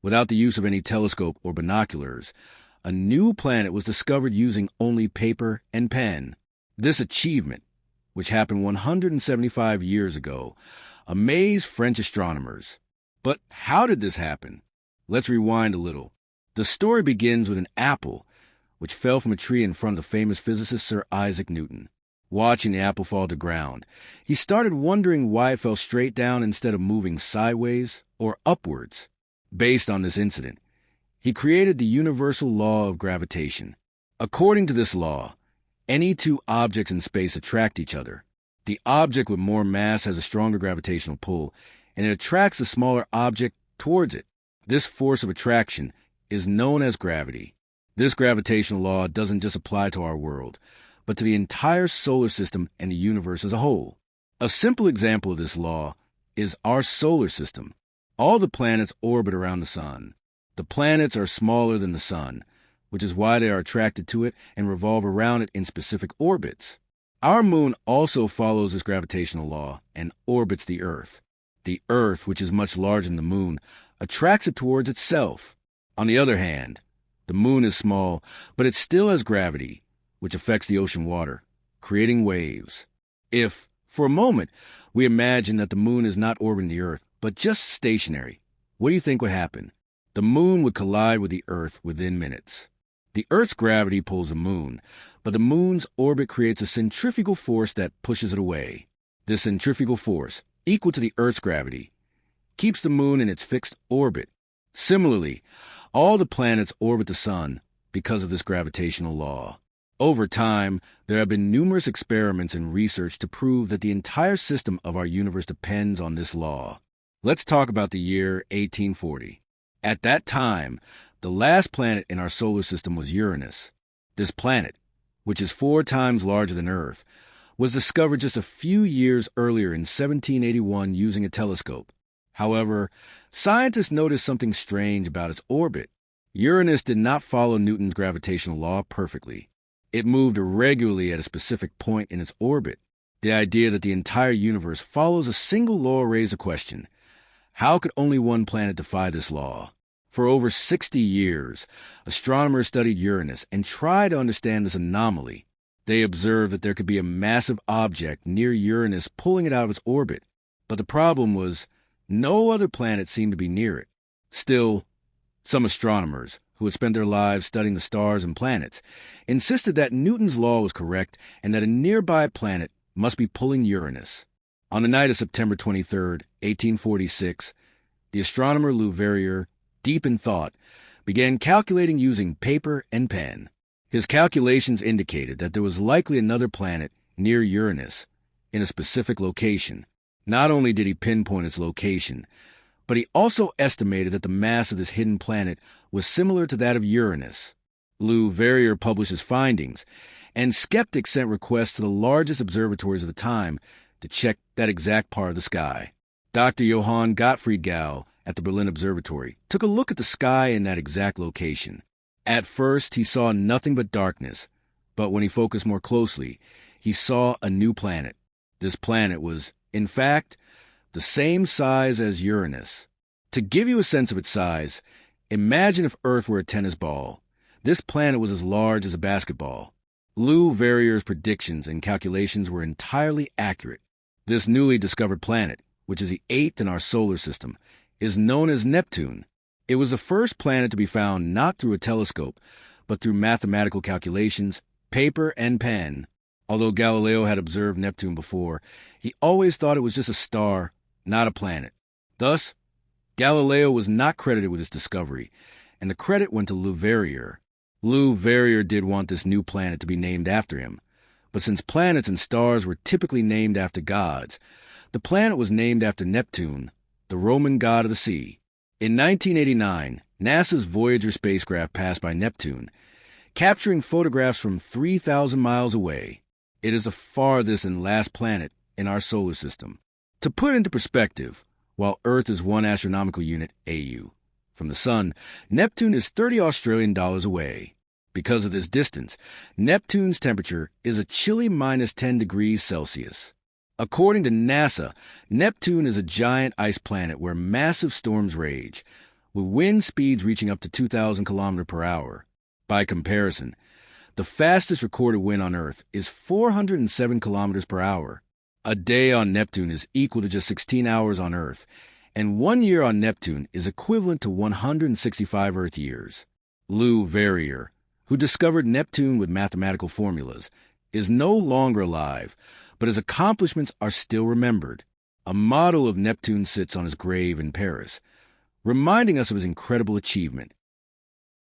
Without the use of any telescope or binoculars, a new planet was discovered using only paper and pen. This achievement, which happened 175 years ago, amazed French astronomers. But how did this happen? Let's rewind a little. The story begins with an apple, which fell from a tree in front of the famous physicist Sir Isaac Newton. Watching the apple fall to the ground, he started wondering why it fell straight down instead of moving sideways or upwards. Based on this incident, he created the universal law of gravitation. According to this law, any two objects in space attract each other. The object with more mass has a stronger gravitational pull, and it attracts the smaller object towards it. This force of attraction is known as gravity. This gravitational law doesn't just apply to our world, but to the entire solar system and the universe as a whole. A simple example of this law is our solar system. All the planets orbit around the sun. The planets are smaller than the sun, which is why they are attracted to it and revolve around it in specific orbits. Our moon also follows this gravitational law and orbits the Earth. The Earth, which is much larger than the moon, attracts it towards itself. On the other hand, the moon is small, but it still has gravity, which affects the ocean water, creating waves. If, for a moment, we imagine that the moon is not orbiting the Earth, but just stationary, what do you think would happen? The moon would collide with the Earth within minutes. The Earth's gravity pulls the moon, but the moon's orbit creates a centrifugal force that pushes it away. This centrifugal force, equal to the Earth's gravity, keeps the moon in its fixed orbit. Similarly, all the planets orbit the sun because of this gravitational law. Over time, there have been numerous experiments and research to prove that the entire system of our universe depends on this law. Let's talk about the year 1840. At that time, the last planet in our solar system was Uranus. This planet, which is 4 times larger than Earth, was discovered just a few years earlier in 1781 using a telescope. However, scientists noticed something strange about its orbit. Uranus did not follow Newton's gravitational law perfectly. It moved irregularly at a specific point in its orbit. The idea that the entire universe follows a single law raised a question. How could only one planet defy this law? For over 60 years, astronomers studied Uranus and tried to understand this anomaly. They observed that there could be a massive object near Uranus pulling it out of its orbit. But the problem was, no other planet seemed to be near it. Still, some astronomers, who had spent their lives studying the stars and planets, insisted that Newton's law was correct and that a nearby planet must be pulling Uranus. On the night of September 23, 1846, the astronomer Verrier, deep in thought, began calculating using paper and pen. His calculations indicated that there was likely another planet near Uranus in a specific location. Not only did he pinpoint its location, but he also estimated that the mass of this hidden planet was similar to that of Uranus. Verrier published his findings, and skeptics sent requests to the largest observatories of the time to check that exact part of the sky. Dr. Johann Gottfried Gall at the Berlin Observatory took a look at the sky in that exact location. At first, he saw nothing but darkness, but when he focused more closely, he saw a new planet. This planet was, in fact, the same size as Uranus. To give you a sense of its size, imagine if Earth were a tennis ball. This planet was as large as a basketball. Verrier's predictions and calculations were entirely accurate. This newly discovered planet, which is the 8th in our solar system, is known as Neptune. It was the first planet to be found not through a telescope, but through mathematical calculations, paper, and pen. Although Galileo had observed Neptune before, he always thought it was just a star, not a planet. Thus, Galileo was not credited with his discovery, and the credit went to Verrier. Verrier did want this new planet to be named after him, but since planets and stars were typically named after gods, the planet was named after Neptune, the Roman god of the sea. In 1989, NASA's Voyager spacecraft passed by Neptune, capturing photographs from 3,000 miles away. It is the farthest and last planet in our solar system. To put into perspective, while Earth is 1 astronomical unit, AU, from the Sun, Neptune is 30 Australian dollars away. Because of this distance, Neptune's temperature is a chilly -10 degrees Celsius. According to NASA, Neptune is a giant ice planet where massive storms rage, with wind speeds reaching up to 2,000 kilometers per hour. By comparison, the fastest recorded wind on Earth is 407 kilometers per hour. A day on Neptune is equal to just 16 hours on Earth, and 1 year on Neptune is equivalent to 165 Earth years. Verrier, who discovered Neptune with mathematical formulas, is no longer alive, but his accomplishments are still remembered. A model of Neptune sits on his grave in Paris, reminding us of his incredible achievement.